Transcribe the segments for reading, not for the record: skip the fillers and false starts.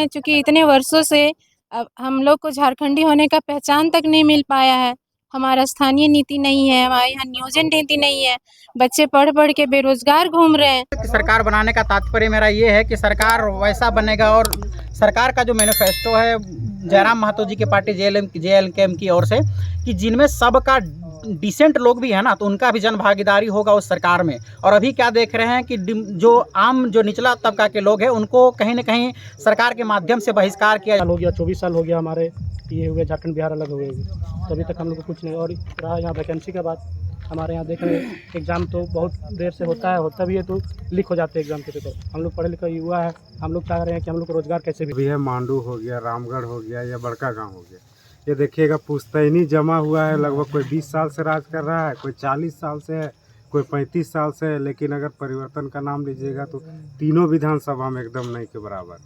चूँकि इतने वर्षों से अब हम लोग को झारखंडी होने का पहचान तक नहीं मिल पाया है। हमारा स्थानीय नीति नहीं है, हमारे यहाँ नियोजन नीति नहीं है। बच्चे पढ़-पढ़ के बेरोज़गार घूम रहे हैं। सरकार बनाने का तात्पर्य मेरा ये है कि सरकार वैसा बनेगा, और सरकार का जो मैनिफेस्टो है जयराम महतो जी के पार्टी JLKM की ओर से, कि जिनमें सबका डिसेंट लोग भी है ना, तो उनका भी जन भागीदारी होगा उस सरकार में। और अभी क्या देख रहे हैं कि जो निचला तबका के लोग हैं उनको कहीं ना कहीं सरकार के माध्यम से बहिष्कार किया हो गया। 24 साल हो गया हमारे ये हुए, झारखंड बिहार अलग हुए, तो अभी तक हम लोग को कुछ नहीं। और रहा यहाँ वैकेंसी का बात, हमारे यहाँ देख रहे हैं एग्ज़ाम तो बहुत देर से होता भी है तो लीक हो जाते हैं एग्ज़ाम के पेपर। हम लोग पढ़े लिखे युवा है, हम लोग चाह रहे हैं कि हम लोग को रोज़गार कैसे भी है। मांडू हो गया, रामगढ़ हो गया या बड़का गांव हो गया, ये देखिएगा पुश्तैनी जमा हुआ है। लगभग कोई 20 साल से राज कर रहा है, कोई 40 साल से है, कोई 35 साल से है। लेकिन अगर परिवर्तन का नाम लीजिएगा तो तीनों विधानसभा में एकदम नहीं के बराबर।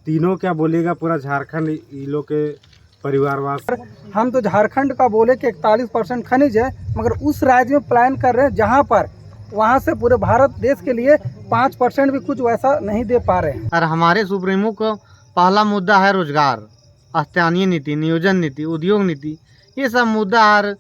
तीनों क्या बोलिएगा, पूरा झारखंड इन लोग के परिवारवास। हम तो झारखंड का बोले कि 41% खनिज है, मगर उस राज्य में प्लान कर रहे हैं जहाँ पर वहाँ से पूरे भारत देश के लिए 5% भी कुछ वैसा नहीं दे पा रहे हैं। और हमारे सुप्रीमो को पहला मुद्दा है रोजगार, स्थानीय नीति, नियोजन नीति, उद्योग नीति, ये सब मुद्दा। और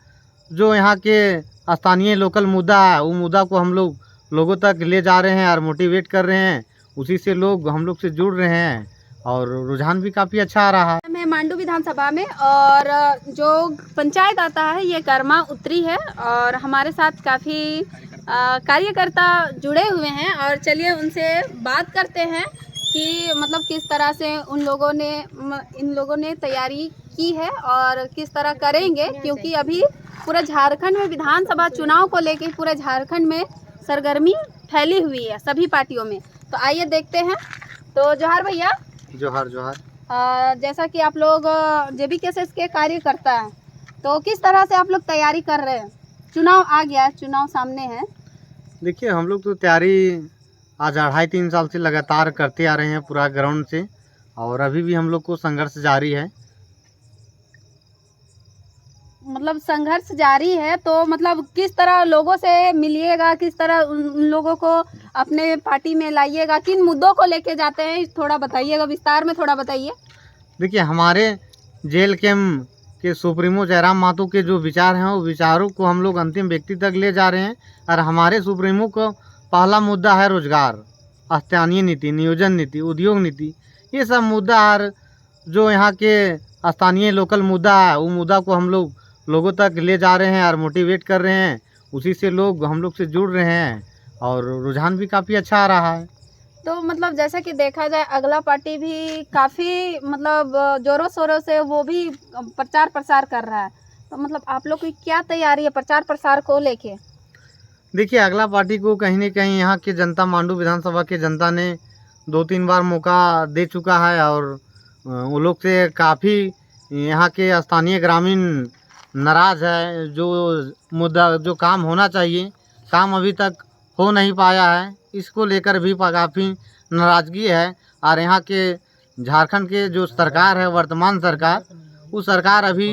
जो यहाँ के स्थानीय लोकल मुद्दा है, वो मुद्दा को हम लोगों तक ले जा रहे हैं और मोटिवेट कर रहे हैं। उसी से लोग हम लोग से जुड़ रहे हैं और रुझान भी काफ़ी अच्छा आ रहा है। मैं मांडू विधानसभा में, और जो पंचायत आता है ये कर्मा उत्तरी है, और हमारे साथ काफ़ी कार्यकर्ता जुड़े हुए हैं। और चलिए उनसे बात करते हैं कि मतलब किस तरह से इन लोगों ने तैयारी की है और किस तरह करेंगे, क्योंकि अभी पूरा झारखंड में विधानसभा चुनाव को लेकर पूरा झारखंड में सरगर्मी फैली हुई है सभी पार्टियों में। तो आइए देखते हैं। तो जोहार भैया। जोहार जोहार। जैसा कि आप लोग JBKSS के कार्यकर्ता हैं, तो किस तरह से आप लोग तैयारी कर रहे हैं? चुनाव आ गया, चुनाव सामने है। देखिए, हम लोग तो तैयारी आज 2.5-3 साल से लगातार करते आ रहे हैं पूरा ग्राउंड से, और अभी भी हम लोग को संघर्ष जारी है। मतलब संघर्ष जारी है, तो मतलब किस तरह लोगों से मिलिएगा, किस तरह उन लोगों को अपने पार्टी में लाइएगा, किन मुद्दों को लेके जाते हैं, थोड़ा बताइएगा, विस्तार में थोड़ा बताइए। देखिए, हमारे JLKM के सुप्रीमो जयराम महतो के जो विचार हैं, वो विचारों को हम लोग अंतिम व्यक्ति तक ले जा रहे हैं। और हमारे सुप्रीमो को पहला मुद्दा है रोजगार, स्थानीय नीति, नियोजन नीति, उद्योग नीति, ये सब मुद्दा। और जो यहाँ के स्थानीय लोकल मुद्दा है, वो मुद्दा को हम लोगों तक ले जा रहे हैं और मोटिवेट कर रहे हैं। उसी से लोग हम लोग से जुड़ रहे हैं और रुझान भी काफ़ी अच्छा आ रहा है। तो मतलब जैसा कि देखा जाए, अगला पार्टी भी काफ़ी मतलब जोरों शोरों से वो भी प्रचार प्रसार कर रहा है। तो मतलब आप लोग की क्या तैयारी है प्रचार प्रसार को लेके? देखिए, अगला पार्टी को कहीं ना कहीं यहाँ की जनता, मांडू विधानसभा की जनता ने 2-3 बार मौका दे चुका है, और वो लोग से काफ़ी यहाँ के स्थानीय ग्रामीण नाराज़ है। जो मुद्दा, जो काम होना चाहिए, काम अभी तक हो नहीं पाया है, इसको लेकर भी काफ़ी नाराज़गी है। और यहाँ के झारखंड के जो सरकार है, वर्तमान सरकार, वो सरकार अभी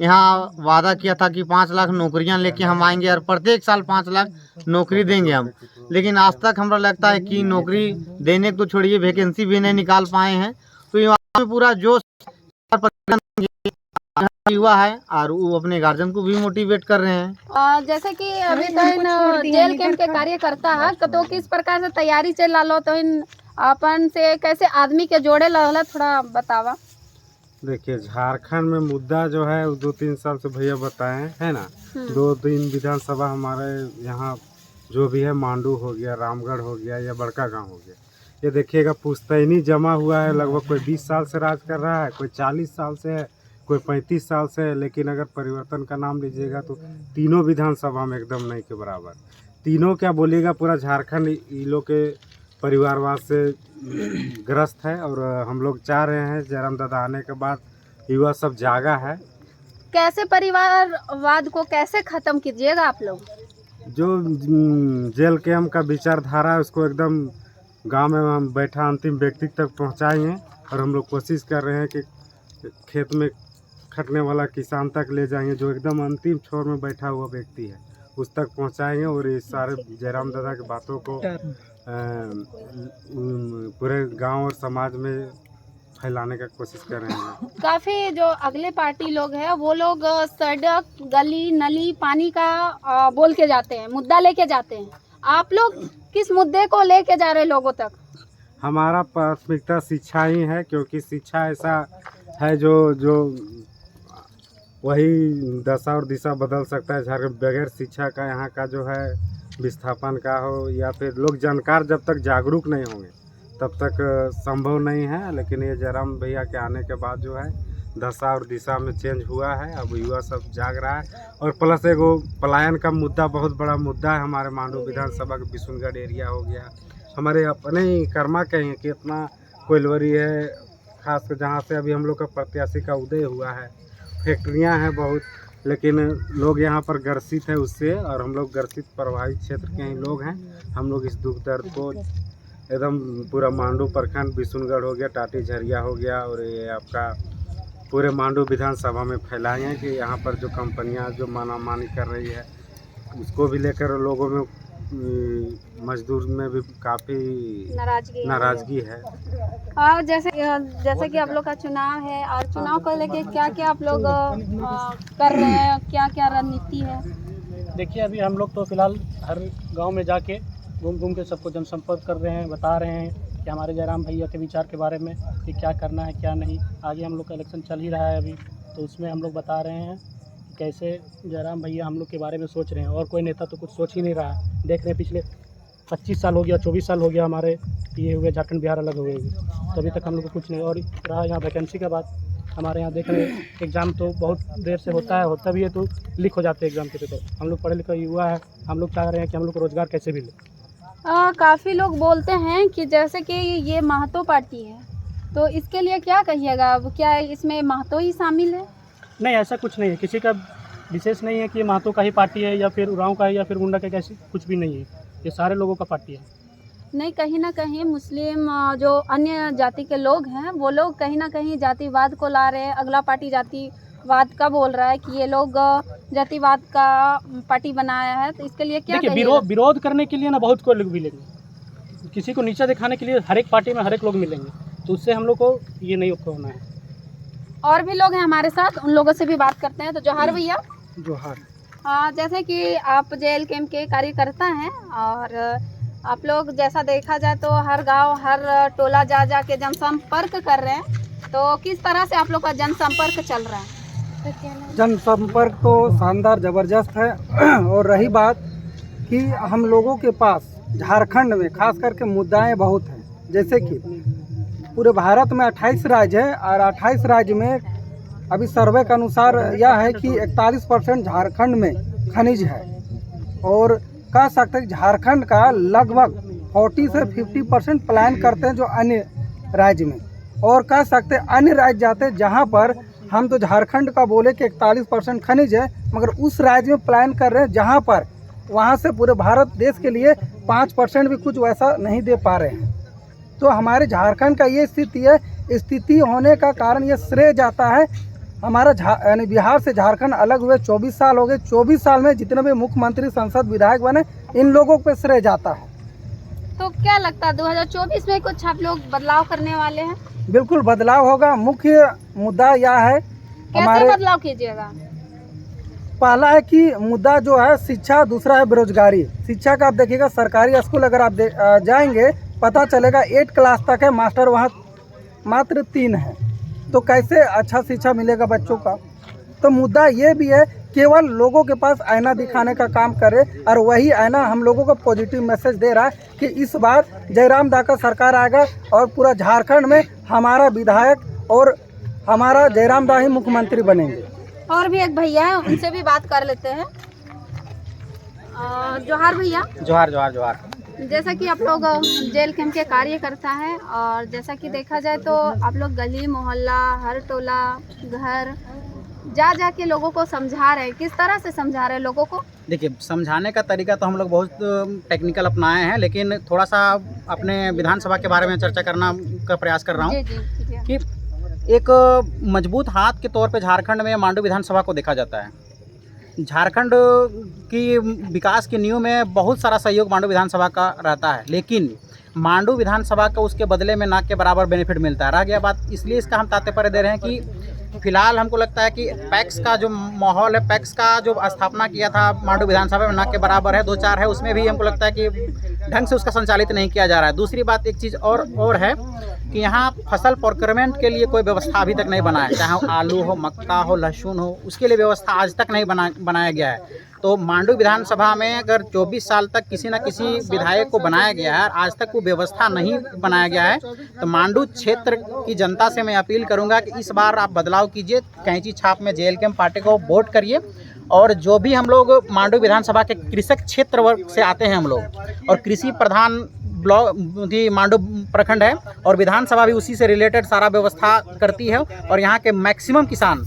यहाँ वादा किया था कि 5 लाख नौकरियाँ लेके हम आएंगे और प्रत्येक साल 5 लाख नौकरी देंगे हम। लेकिन आज तक हमरा लगता है कि नौकरी देने को छोड़िए, वैकेंसी भी नहीं निकाल पाए हैं। तो यहाँ पूरा जोश युवा है और वो अपने गार्जियन को भी मोटिवेट कर रहे हैं। जैसे कि अभी तो इन JLKM के कार्यकर्ता है, तो किस प्रकार से तैयारी चल रहा लो, तो इन अपन से कैसे आदमी के जोड़े लगला, थोड़ा बतावा। देखिए, झारखंड में मुद्दा जो है 2-3 साल से भैया बताएं है ना। 2-3 विधानसभा हमारे यहाँ जो भी है, मांडू हो गया, रामगढ़ हो गया या बड़का गांव हो गया, ये देखिएगा पुश्तैनी जमा हुआ है। लगभग कोई 20 साल से राज कर रहा है, कोई 40 साल से है, कोई 35 साल से है। लेकिन अगर परिवर्तन का नाम लीजिएगा तो तीनों विधानसभा में एकदम नहीं के बराबर। तीनों क्या बोलिएगा, पूरा झारखंड इन लोग के परिवारवाद से ग्रस्त है। और हम लोग चाह रहे हैं जयराम दादा आने के बाद युवा सब जागा है। कैसे परिवारवाद को कैसे ख़त्म कीजिएगा आप लोग? जो JLKM का विचारधारा है, उसको एकदम गांव में हम बैठा अंतिम व्यक्ति तक पहुंचाएंगे। और हम लोग कोशिश कर रहे हैं कि खेत में खटने वाला किसान तक ले जाएंगे, जो एकदम अंतिम छोर में बैठा हुआ व्यक्ति है, उस तक पहुंचाएंगे। और इस सारे जयराम दादा की बातों को पूरे गांव और समाज में फैलाने का कोशिश कर रहे हैं। काफ़ी जो अगले पार्टी लोग हैं वो लोग सड़क गली नली पानी का बोल के जाते हैं, मुद्दा लेके जाते हैं। आप लोग किस मुद्दे को लेके जा रहे हैं लोगों तक? हमारा प्राथमिकता शिक्षा ही है, क्योंकि शिक्षा ऐसा है जो वही दशा और दिशा बदल सकता है। झारखंड बगैर शिक्षा का यहाँ का जो है विस्थापन का हो या फिर लोग जानकार जब तक जागरूक नहीं होंगे तब तक संभव नहीं है। लेकिन ये जयराम भैया के आने के बाद जो है दशा और दिशा में चेंज हुआ है। अब युवा सब जाग रहा है और प्लस एगो पलायन का मुद्दा बहुत बड़ा मुद्दा है। हमारे मांडू विधानसभा के बिशुनगढ़ एरिया हो गया, हमारे अपने ही कर्मा के हैं कि इतना कोयलवरी है, खास कर जहाँ से अभी हम लोग का प्रत्याशी का उदय हुआ है। फैक्ट्रियाँ हैं बहुत, लेकिन लोग यहाँ पर ग्रसित है उससे, और हम लोग ग्रसित प्रभावित क्षेत्र के ही लोग हैं। हम लोग इस दुख दर्द को एकदम पूरा मांडू प्रखंड बिशुनगढ़ हो गया, टाटी झरिया हो गया और ये आपका पूरे मांडू विधानसभा में फैलाए हैं कि यहाँ पर जो कंपनियाँ जो मानामानी कर रही है उसको भी लेकर लोगों में मजदूर में भी काफ़ी नाराजगी है। और जैसे कि आप लोग का चुनाव है और चुनाव को लेके क्या क्या आप लोग कर रहे हैं, क्या क्या रणनीति है? देखिए अभी हम लोग तो फिलहाल हर गांव में जाके घूम के सबको जनसंपर्क कर रहे हैं, बता रहे हैं कि हमारे जयराम भैया के विचार के बारे में कि क्या करना है क्या नहीं। आगे हम लोग का इलेक्शन चल ही रहा है अभी, तो उसमें हम लोग बता रहे हैं कैसे जयराम भैया हम लोग के बारे में सोच रहे हैं। और कोई नेता तो कुछ सोच ही नहीं रहा है। देख रहे हैं पिछले 25 साल हो गया, 24 साल हो गया हमारे ये हुए झारखंड बिहार अलग हुए, तो अभी तक हम लोग को कुछ नहीं। और रहा यहाँ वैकेंसी का बात, हमारे यहाँ देख रहे हैं एग्ज़ाम तो बहुत देर से होता भी है तो लीक हो जाते हैं एग्ज़ाम के पेपर। हम लोग पढ़े लिखे युवा है, हम लोग चाह रहे हैं कि हम लोग को रोज़गार कैसे मिले। काफ़ी लोग बोलते हैं कि जैसे कि ये महतो पार्टी है, तो इसके लिए क्या कहिएगा? अब क्या इसमें महतो ही शामिल है? नहीं, ऐसा कुछ नहीं है, किसी का विशेष नहीं है कि ये महतो का ही पार्टी है या फिर उरांव का है या फिर मुंडा का, कैसे कुछ भी नहीं है। ये सारे लोगों का पार्टी है। नहीं, कहीं ना कहीं मुस्लिम जो अन्य जाति के लोग हैं वो लोग कहीं ना कहीं जातिवाद को ला रहे हैं। अगला पार्टी जातिवाद का बोल रहा है कि ये लोग जातिवाद का पार्टी बनाया है, तो इसके लिए क्या देखिए विरोध करने के लिए ना बहुत कोई लोग मिलेंगे, किसी को नीचा दिखाने के लिए हर एक पार्टी में हर एक लोग मिलेंगे, तो उससे हम लोग को ये नहीं होना है। और भी लोग हैं हमारे साथ, उन लोगों से भी बात करते हैं। तो जोहार भैया। जोहार। जैसे कि आप JLKM के कार्यकर्ता हैं और आप लोग जैसा देखा जाए तो हर गांव हर टोला जा के जनसंपर्क कर रहे हैं, तो किस तरह से आप लोग का जनसंपर्क चल रहा है? जनसंपर्क तो शानदार ज़बरदस्त है। और रही बात कि हम लोगों के पास झारखंड में खास करके मुद्दाएं बहुत हैं, जैसे कि पूरे भारत में 28 राज्य है और 28 राज्य में अभी सर्वे के अनुसार यह है कि 41% झारखंड में खनिज है, और कह सकते हैं झारखंड का लगभग 40 से 50% पलायन करते हैं जो अन्य राज्य में, और कह सकते हैं अन्य राज्य जाते हैं जहां पर हम तो झारखंड का बोले कि 41% खनिज है, मगर उस राज्य में पलायन कर रहे हैं जहां पर वहां से पूरे भारत देश के लिए 5% भी कुछ वैसा नहीं दे पा रहे हैं। तो हमारे झारखंड का ये स्थिति है। स्थिति होने का कारण ये श्रेय जाता है हमारा यानी बिहार से झारखंड अलग हुए 24 साल हो गए। 24 साल में जितने भी मुख्यमंत्री संसद विधायक बने इन लोगों पे श्रेय जाता है। तो क्या लगता है 2024 में कुछ आप लोग बदलाव करने वाले हैं? बिल्कुल बदलाव होगा। मुख्य मुद्दा यह है कैसे बदलाव कीजिएगा? पहला है कि मुद्दा जो है शिक्षा, दूसरा है बेरोजगारी। शिक्षा का आप देखिएगा, सरकारी स्कूल अगर आप जाएंगे पता चलेगा 8 क्लास तक है, मास्टर वहाँ मात्र 3 है, तो कैसे अच्छा शिक्षा मिलेगा बच्चों का। तो मुद्दा ये भी है केवल लोगों के पास आईना दिखाने का काम करे, और वही आईना हम लोगों को पॉजिटिव मैसेज दे रहा है कि इस बार जयराम दा का सरकार आएगा और पूरा झारखंड में हमारा विधायक और हमारा जयराम दा ही मुख्यमंत्री बनेंगे। और भी एक भैया है, उनसे भी बात कर लेते हैं। जोहार भैया। जोहार जोहार जोहार। जैसा कि आप लोग JLKM के कार्यकर्ता हैं और जैसा कि देखा जाए तो आप लोग गली मोहल्ला हर टोला घर जा के लोगों को समझा रहे हैं, किस तरह से समझा रहे हैं लोगों को? देखिए, समझाने का तरीका तो हम लोग बहुत टेक्निकल अपनाए हैं, लेकिन थोड़ा सा अपने विधानसभा के बारे में चर्चा करना का प्रयास कर रहा हूँ कि एक मजबूत हाथ के तौर पे झारखंड में मांडू विधानसभा को देखा जाता है। झारखंड की विकास की नींव में बहुत सारा सहयोग मांडू विधानसभा का रहता है, लेकिन मांडू विधानसभा को उसके बदले में ना के बराबर बेनिफिट मिलता है। रह गया बात, इसलिए इसका हम तात्पर्य दे रहे हैं कि फिलहाल हमको लगता है कि पैक्स का जो माहौल है, पैक्स का जो स्थापना किया था मांडू विधानसभा में ना के बराबर है, 2-4 है, उसमें भी हमको लगता है कि ढंग से उसका संचालित नहीं किया जा रहा है। दूसरी बात, एक चीज़ और है कि यहाँ फसल प्रोक्योरमेंट के लिए कोई व्यवस्था अभी तक नहीं बना है, चाहे आलू हो, मक्का हो, लहसुन हो, उसके लिए व्यवस्था आज तक नहीं बनाया गया है। तो मांडू विधानसभा में अगर 24 साल तक किसी न किसी विधायक को बनाया गया है, आज तक वो व्यवस्था नहीं बनाया गया है, तो मांडू क्षेत्र की जनता से मैं अपील करूंगा कि इस बार आप बदलाव कीजिए, कैंची छाप में JLKM पार्टी को वोट करिए। और जो भी हम लोग मांडू विधानसभा के कृषक क्षेत्र वर्ग से आते हैं हम लोग, और कृषि प्रधान ब्लॉक मांडू प्रखंड है, और विधानसभा भी उसी से रिलेटेड सारा व्यवस्था करती है, और यहाँ के मैक्सिमम किसान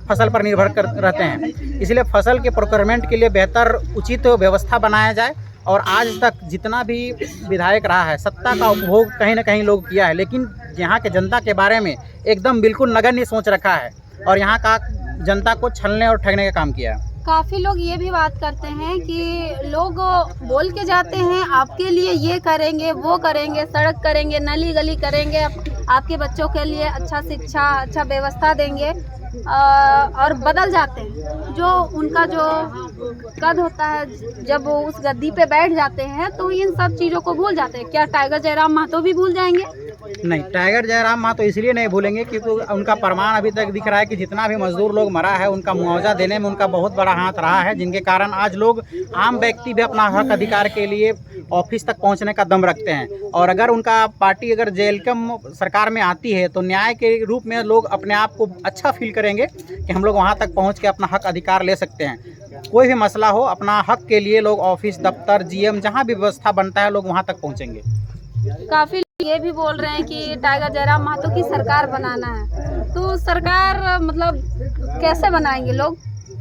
फसल पर निर्भर कर रहते हैं। इसलिए फसल के प्रोक्योरमेंट के लिए बेहतर उचित व्यवस्था बनाया जाए। और आज तक जितना भी विधायक रहा है, सत्ता का उपभोग कहीं ना कहीं लोग किया है, लेकिन यहाँ के जनता के बारे में एकदम बिल्कुल नगण्य सोच रखा है, और यहाँ का जनता को छलने और ठगने का काम किया है। काफ़ी लोग ये भी बात करते हैं कि लोग बोल के जाते हैं आपके लिए ये करेंगे, वो करेंगे, सड़क करेंगे, नली गली करेंगे, आपके बच्चों के लिए अच्छा शिक्षा, अच्छा व्यवस्था देंगे, और बदल जाते हैं। जो उनका जो कद होता है, जब वो उस गद्दी पे बैठ जाते हैं तो इन सब चीज़ों को भूल जाते हैं। क्या टाइगर जयराम महतो भी भूल जाएंगे? नहीं, टाइगर जयराम महतो इसलिए नहीं भूलेंगे क्योंकि उनका प्रमाण अभी तक दिख रहा है कि जितना भी मजदूर लोग मरा है, उनका मुआवजा देने में उनका बहुत बड़ा हाथ रहा है, जिनके कारण आज लोग, आम व्यक्ति भी अपना हक अधिकार के लिए ऑफिस तक पहुंचने का दम रखते हैं। और अगर उनका पार्टी अगर JLKM सरकार में आती है तो न्याय के रूप में लोग अपने आप को अच्छा फील करेंगे कि हम लोग वहां तक पहुंच के अपना हक अधिकार ले सकते हैं। कोई भी मसला हो, अपना हक के लिए लोग ऑफिस, दफ्तर, GM जहां भी व्यवस्था बनता है, लोग वहां तक पहुंचेंगे। काफ़ी ये भी बोल रहे हैं कि टाइगर जयराम महतो की सरकार बनाना है, तो सरकार मतलब कैसे बनाएंगे लोग?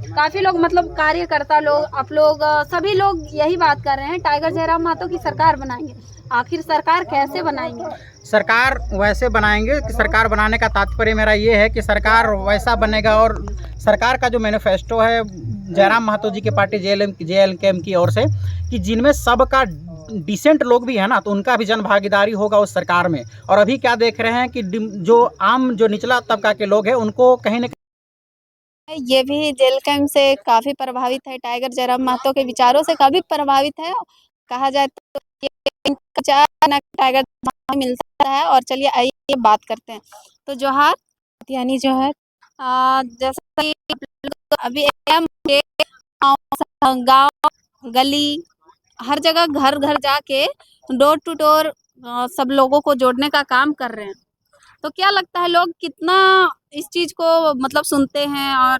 काफ़ी लोग मतलब कार्यकर्ता लोग, आप लोग, सभी लोग यही बात कर रहे हैं, टाइगर जयराम महतो की सरकार बनाएंगे। आखिर सरकार कैसे बनाएंगे? सरकार वैसे बनाएंगे कि सरकार बनाने का तात्पर्य मेरा ये है कि सरकार वैसा बनेगा, और सरकार का जो मैनिफेस्टो है जयराम महतो जी के पार्टी JLKM की ओर से, कि जिनमें सबका डिसेंट लोग भी है ना, तो उनका भी जन भागीदारी होगा उस सरकार में। और अभी क्या देख रहे हैं कि जो निचला तबका के लोग हैं, उनको कहीं न ये भी JLKM से काफ़ी प्रभावित है, टाइगर जयराम महतो के विचारों से काफ़ी प्रभावित है। कहा जाए तो ये विचार टाइगर मिलता है। और चलिए आइए बात करते हैं। तो जोहार, यानी जो है जैसा कि अभी गाँव गली हर जगह घर घर जाके डोर टू डोर सब लोगों को जोड़ने का काम कर रहे हैं। तो क्या लगता है लोग कितना इस चीज़ को मतलब सुनते हैं, और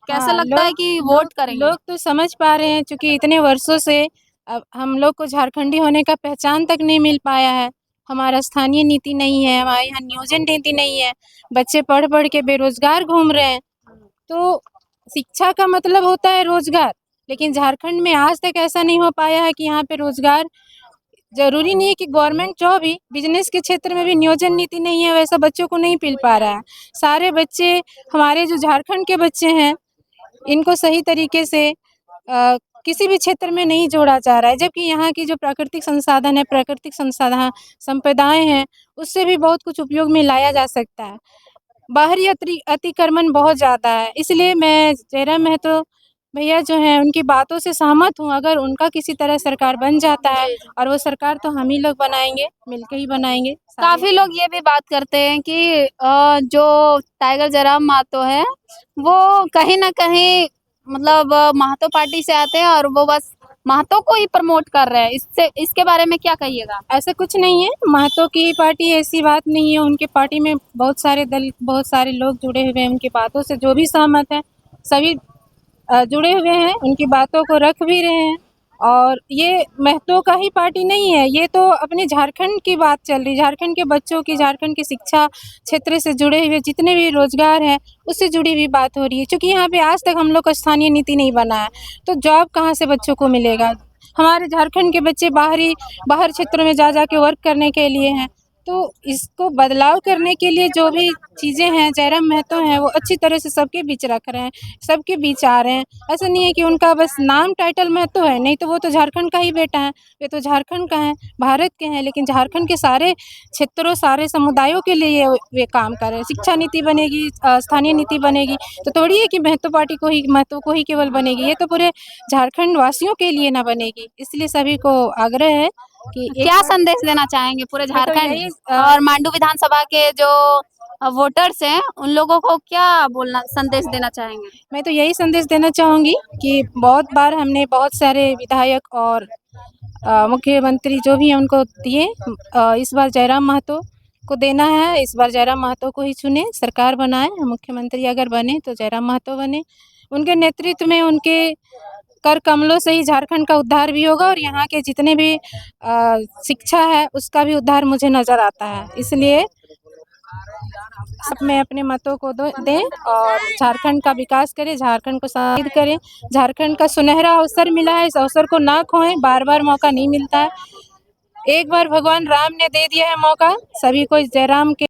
कैसा लगता है कि वोट करेंगे? लोग तो समझ पा रहे हैं, क्योंकि इतने वर्षों से अब हम लोग को झारखंडी होने का पहचान तक नहीं मिल पाया है। हमारा स्थानीय नीति नहीं है, हमारे यहाँ नियोजन नीति नहीं है, बच्चे पढ़ पढ़ के बेरोजगार घूम रहे हैं। तो शिक्षा का मतलब होता है रोजगार, लेकिन झारखंड में आज तक ऐसा नहीं हो पाया है कि यहाँ पे रोजगार, जरूरी नहीं है कि गवर्नमेंट जॉब ही, बिजनेस के क्षेत्र में भी नियोजन नीति नहीं है, वैसा बच्चों को नहीं मिल पा रहा है। सारे बच्चे, हमारे जो झारखंड के बच्चे हैं, इनको सही तरीके से किसी भी क्षेत्र में नहीं जोड़ा जा रहा है, जबकि यहाँ की जो प्राकृतिक संसाधन है, प्राकृतिक संसाधन संपदाएं हैं, उससे भी बहुत कुछ उपयोग में लाया जा सकता है। बाहरी अतिक्रमण बहुत ज़्यादा है, इसलिए मैं जयराम महतो भैया जो हैं उनकी बातों से सहमत हूँ। अगर उनका किसी तरह सरकार बन जाता है, और वो सरकार तो हम ही लोग बनाएंगे, मिलके ही बनाएंगे। काफ़ी लोग ये भी बात करते हैं कि जो टाइगर जयराम महतो है वो कहीं ना कहीं मतलब महतो पार्टी से आते हैं, और वो बस महतो को ही प्रमोट कर रहे हैं। इसके बारे में क्या कहिएगा? ऐसा कुछ नहीं है, महतो की पार्टी ऐसी बात नहीं है। उनकी पार्टी में बहुत सारे दल, बहुत सारे लोग जुड़े हुए हैं, उनकी बातों से जो भी सहमत हैं सभी जुड़े हुए हैं, उनकी बातों को रख भी रहे हैं। और ये महतो का ही पार्टी नहीं है, ये तो अपने झारखंड की बात चल रही, झारखंड के बच्चों की, झारखंड की शिक्षा क्षेत्र से जुड़े हुए जितने भी रोजगार हैं उससे जुड़ी हुई बात हो रही है। क्योंकि यहाँ पे आज तक हम लोग का स्थानीय नीति नहीं बना है, तो जॉब कहाँ से बच्चों को मिलेगा? हमारे झारखंड के बच्चे बाहर क्षेत्रों में जा के वर्क करने के लिए हैं, तो इसको बदलाव करने के लिए जो भी चीज़ें हैं जयराम महतो हैं वो अच्छी तरह से सबके बीच रख रहे हैं, सबके बीच आ रहे हैं। ऐसा नहीं है कि उनका बस नाम टाइटल महतो है, नहीं तो वो तो झारखंड का ही बेटा है, वे तो झारखंड का है, भारत के हैं, लेकिन झारखंड के सारे क्षेत्रों सारे समुदायों के लिए वे काम कर रहे हैं। शिक्षा नीति बनेगी, स्थानीय नीति बनेगी, तो थोड़ी है कि महतो पार्टी को ही महतो को ही केवल बनेगी, ये तो पूरे झारखंड वासियों के लिए ना बनेगी। इसलिए सभी को आग्रह है कि क्या संदेश देना चाहेंगे पूरे यही, झारखंड और मांडू विधानसभा के जो वोटर्स हैं उन लोगों को क्या बोलना संदेश देना चाहेंगे? मैं तो यही संदेश देना चाहूँगी कि बहुत बार हमने बहुत सारे विधायक और मुख्यमंत्री जो भी हैं उनको दिए, इस बार जयराम महतो को देना है, इस बार जयराम महतो को ही चुने, सरकार बनाए, मुख्यमंत्री अगर बने तो जयराम महतो बने। उनके नेतृत्व में, उनके कर कमलों से ही झारखंड का उद्धार भी होगा और यहाँ के जितने भी शिक्षा है उसका भी उद्धार मुझे नज़र आता है। इसलिए सब में अपने मतों को दें और झारखंड का विकास करें, झारखंड को समृद्ध करें। झारखंड का सुनहरा अवसर मिला है, इस अवसर को ना खोएं, बार बार मौका नहीं मिलता है। एक बार भगवान राम ने दे दिया है मौका, सभी को जयराम के